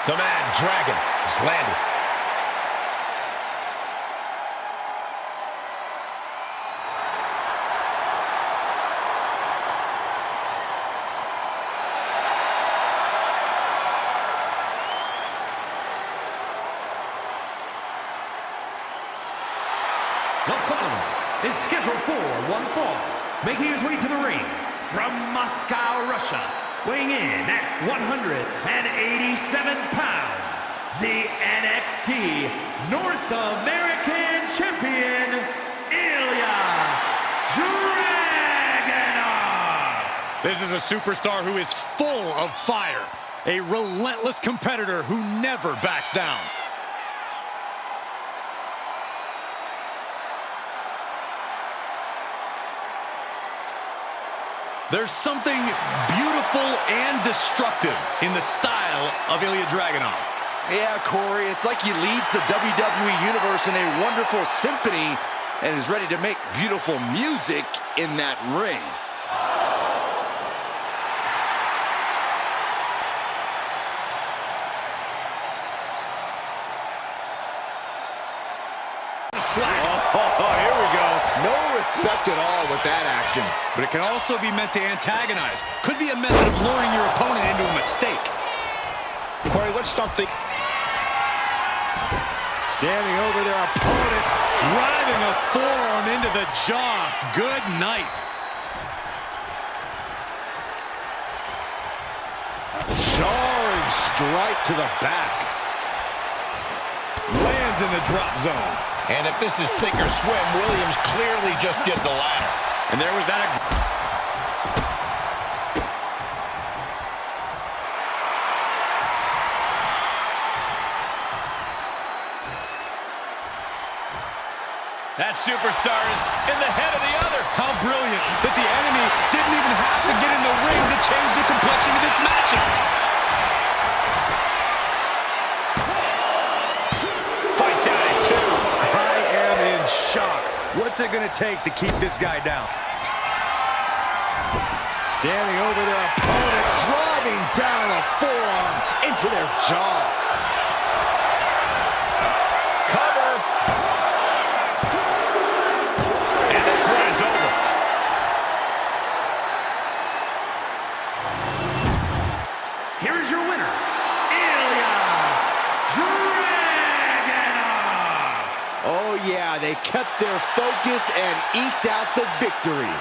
The Mad Dragon has landed. The following is scheduled for one fall, making his way to the ring from Moscow, Russia, weighing in at 187 pounds, the NXT North American Champion, Ilya Dragunov. This is a superstar who is full of fire, a relentless competitor who never backs down. There's something beautiful and destructive in the style of Ilya Dragunov. Yeah, Corey, it's like he leads the WWE Universe in a wonderful symphony and is ready to make beautiful music in that ring. Oh, here we go. No respect at all with that action. But it can also be meant to antagonize. Could be a method of luring your opponent into a mistake. Corey, what's something? Standing over their opponent. Driving a forearm into the jaw. Good night. Jarring strike to the back. Lands in the drop zone. And if this is sink or swim, Williams clearly just did the latter. And there was that. That superstar is in the head of the other. How brilliant that the enemy didn't even have to get in the ring to change the complexion of this matchup. Fights out at 2. I am in shock. What's it going to take to keep this guy down? Standing over their opponent, driving down a forearm into their jaw. Cover. And this one is over. Here is your winner, Ilya Dragunov. Oh yeah, they kept their focus and eked out the victory.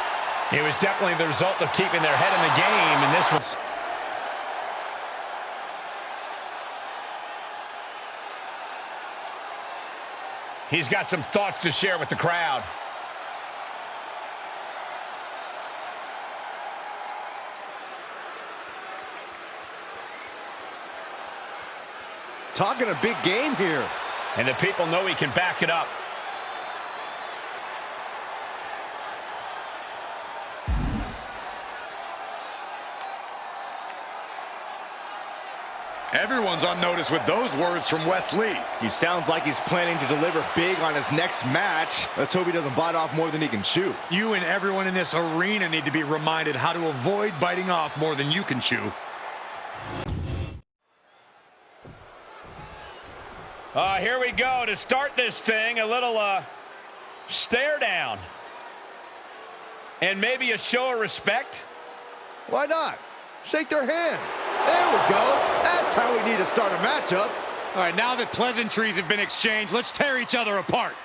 It was definitely the result of keeping their head in the game, and this was... He's got some thoughts to share with the crowd. Talking a big game here. And the people know he can back it up. Everyone's on notice with those words from Wes Lee. He sounds like he's planning to deliver big on his next match. Let's hope he doesn't bite off more than he can chew. You and everyone in this arena need to be reminded how to avoid biting off more than you can chew. Here we go to start this thing. A little stare down. And maybe a show of respect. Why not? Shake their hand. There we go. That's how we need to start a matchup. All right, now that pleasantries have been exchanged, let's tear each other apart.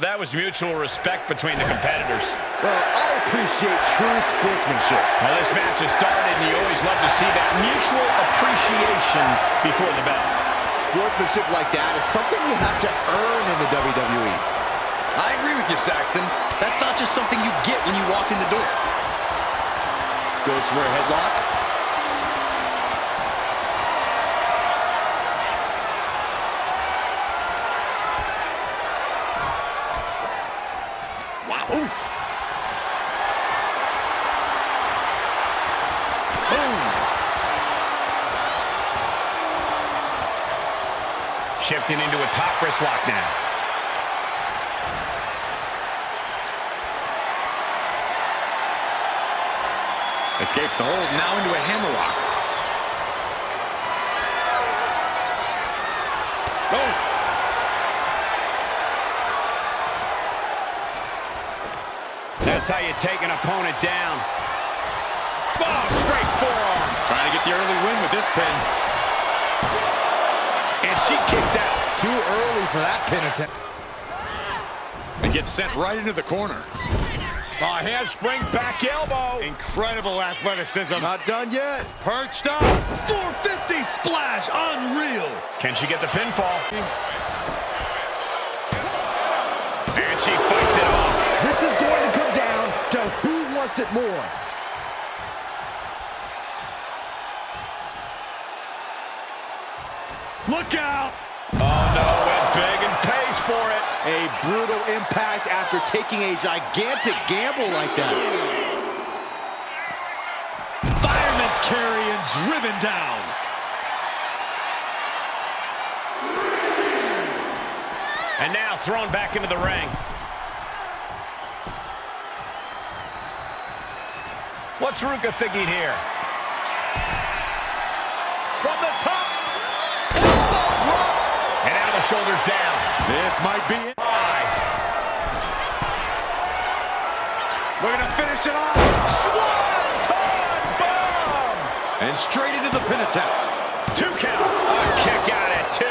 That was mutual respect between the competitors. Well, I appreciate true sportsmanship. Now this match has started, and you always love to see that mutual appreciation before the bell. Sportsmanship like that is something you have to earn in the WWE. I agree with you, Saxton. That's not just something you get when you walk in the door. Goes for a headlock. Wow. Oof. Boom. Shifting into a top wrist lock now. Escapes the hold, now into a hammerlock. That's how you take an opponent down. Oh, straight forearm. Trying to get the early win with this pin. And she kicks out. Too early for that pin attempt. And gets sent right into the corner. Oh, handspring back elbow. Incredible athleticism. Not done yet. Perched up. 450 splash. Unreal. Can she get the pinfall? And she fights it off. This is going to come down to who wants it more. Look out. Oh, no, went big and pays for it. A brutal impact after taking a gigantic gamble like that. Fireman's carry and driven down. And now thrown back into the ring. What's Ruka thinking here? From the top. Elbow drop. And now the shoulders down. This might be it. We're going to finish it off. Swanton bomb. And straight into the pin attempt. 2 count. A kick out at 2.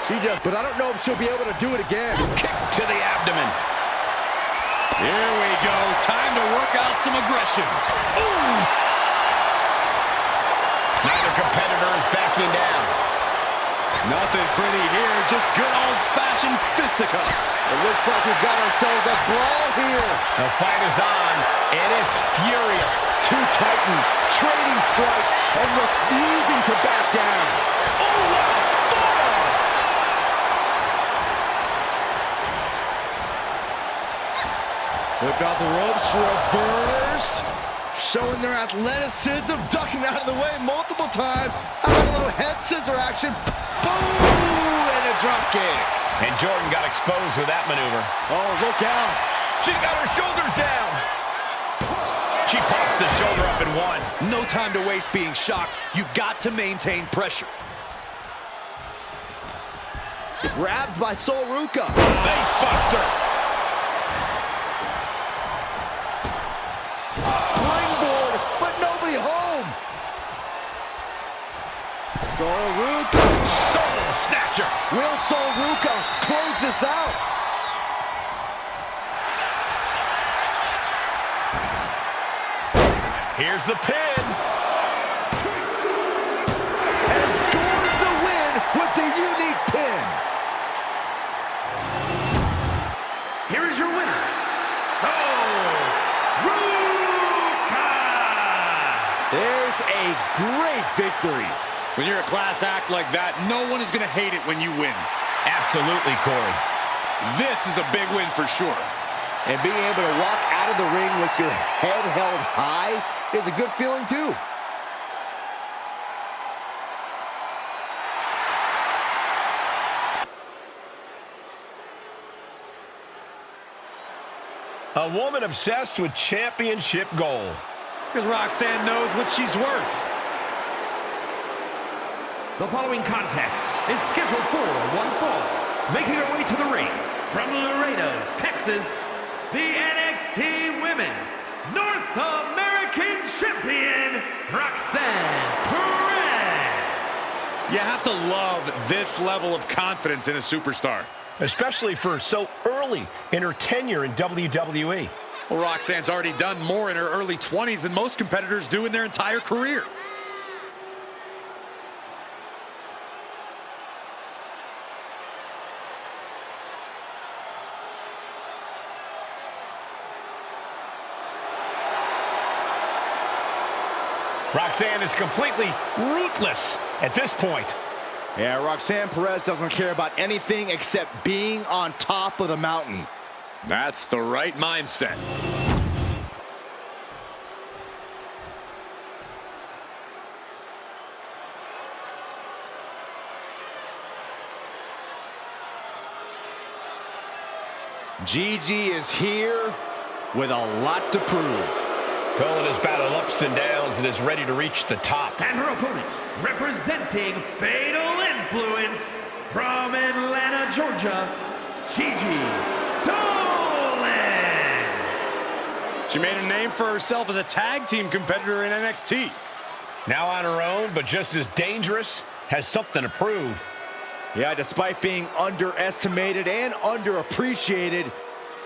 She just, but I don't know if she'll be able to do it again. Kick to the abdomen. Here we go. Time to work out some aggression. Ooh. Neither competitor is backing down. Nothing pretty here. Just good old-fashioned fisticuffs. It looks like we've got ourselves a brawl here. The fight is on, and it's furious. Two titans trading strikes and refusing to back down. Oh, what a forearm! Whip out the ropes, reversed. Showing their athleticism, ducking out of the way multiple times. How about a little head scissor action? Boom! And a drop kick. And Jordan got exposed with that maneuver. Oh, look out. She got her shoulders down. She pops the shoulder up in 1. No time to waste being shocked. You've got to maintain pressure. Grabbed by Sol Ruca. Face buster. Springboard, but nobody home. Sol Ruca. Soul snatcher. Will Sol Ruca close this out? Here's the pin. And scores the win with the unique pin. Here is your winner, Sol Ruca! There's a great victory. When you're a class act like that, no one is going to hate it when you win. Absolutely, Corey. This is a big win for sure. And being able to walk out of the ring with your head held high is a good feeling too. A woman obsessed with championship gold. Because Roxanne knows what she's worth. The following contest is scheduled for one fall. Making her way to the ring from Laredo, Texas, the NXT Women's North American Champion, Roxanne Perez. You have to love this level of confidence in a superstar. Especially for so early in her tenure in WWE. Well, Roxanne's already done more in her early 20s than most competitors do in their entire career. Roxanne is completely ruthless at this point. Yeah, Roxanne Perez doesn't care about anything except being on top of the mountain. That's the right mindset. Gigi is here with a lot to prove. Colin has battled ups and downs and is ready to reach the top. And her opponent, representing Fatal Influence from Atlanta, Georgia, Gigi Dolan. She made a name for herself as a tag team competitor in NXT. Now on her own, but just as dangerous, has something to prove. Yeah, despite being underestimated and underappreciated,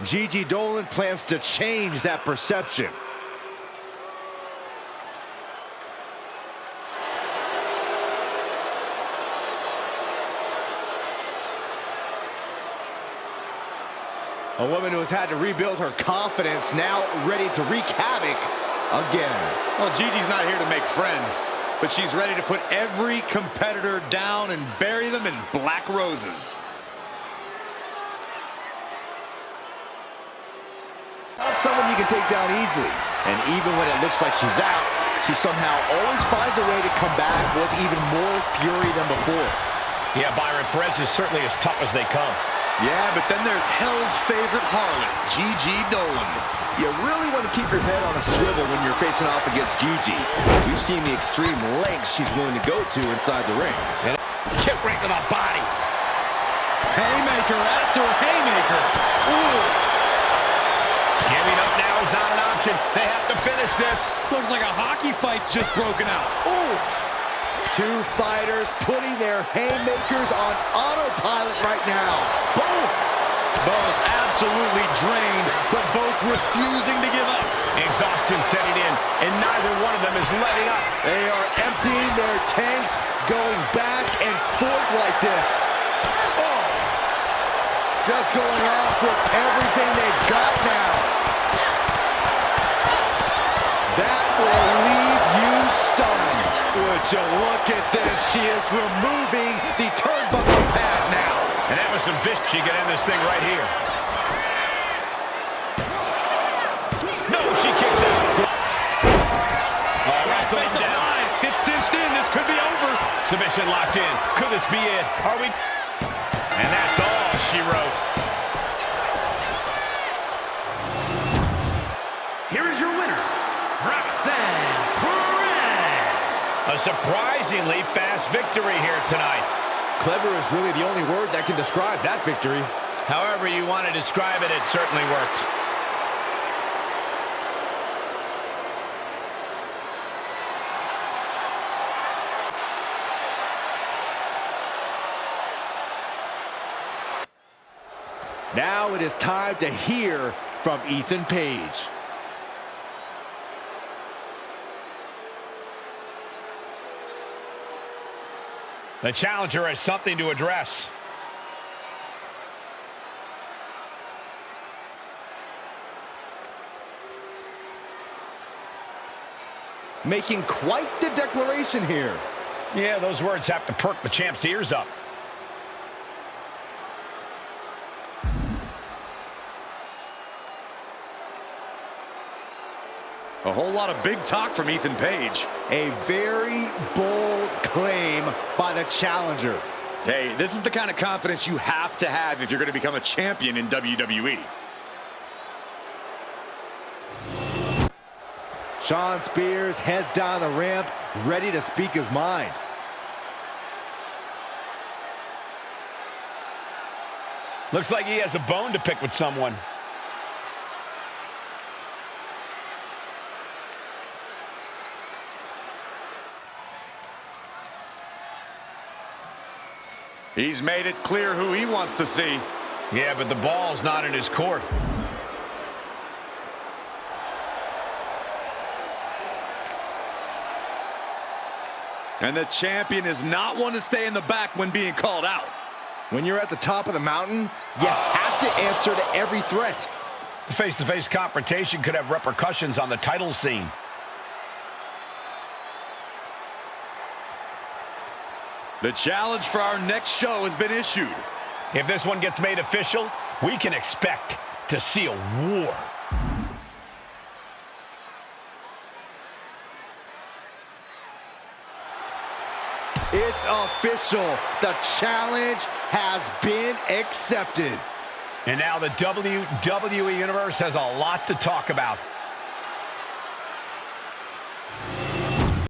Gigi Dolan plans to change that perception. A woman who has had to rebuild her confidence, now ready to wreak havoc again. Well, Gigi's not here to make friends, but she's ready to put every competitor down and bury them in black roses. Not someone you can take down easily. And even when it looks like she's out, she somehow always finds a way to come back with even more fury than before. Yeah, Byron, Perez is certainly as tough as they come. Yeah, but then there's hell's favorite harlot, Gigi Dolan. You really want to keep your head on a swivel when you're facing off against Gigi. We've seen the extreme lengths she's willing to go to inside the ring. Kick right to the body. Haymaker after haymaker. Ooh. Giving up now is not an option. They have to finish this. Looks like a hockey fight's just broken out. Oof! Two fighters putting their haymakers on autopilot right now. Boom! Both absolutely drained, but both refusing to give up. Exhaustion setting in, and neither one of them is letting up. They are emptying their tanks, going back and forth like this. Oh! Just going off with everything they've got now. That will leave you stunned. Would you look at this? She is removing the turnbuckle pad now. And that was some fish. She can end this thing right here. No, she kicks out. Wrestle him down. It's cinched in. This could be over. Submission locked in. Could this be it? Are we? And that's all she wrote. Here is your winner, Roxanne Perez. A surprisingly fast victory here tonight. Clever is really the only word that can describe that victory. However you want to describe it, it certainly worked. Now it is time to hear from Ethan Page. The challenger has something to address. Making quite the declaration here. Yeah, those words have to perk the champ's ears up. A whole lot of big talk from Ethan Page. A very bold claim by the challenger. Hey, this is the kind of confidence you have to have if you're going to become a champion in WWE. Shawn Spears heads down the ramp, ready to speak his mind. Looks like he has a bone to pick with someone. He's made it clear who he wants to see. Yeah, but the ball's not in his court. And the champion is not one to stay in the back when being called out. When you're at the top of the mountain, you have to answer to every threat. Face-to-face confrontation could have repercussions on the title scene. The challenge for our next show has been issued. If this one gets made official, we can expect to see a war. It's official. The challenge has been accepted. And now the WWE Universe has a lot to talk about.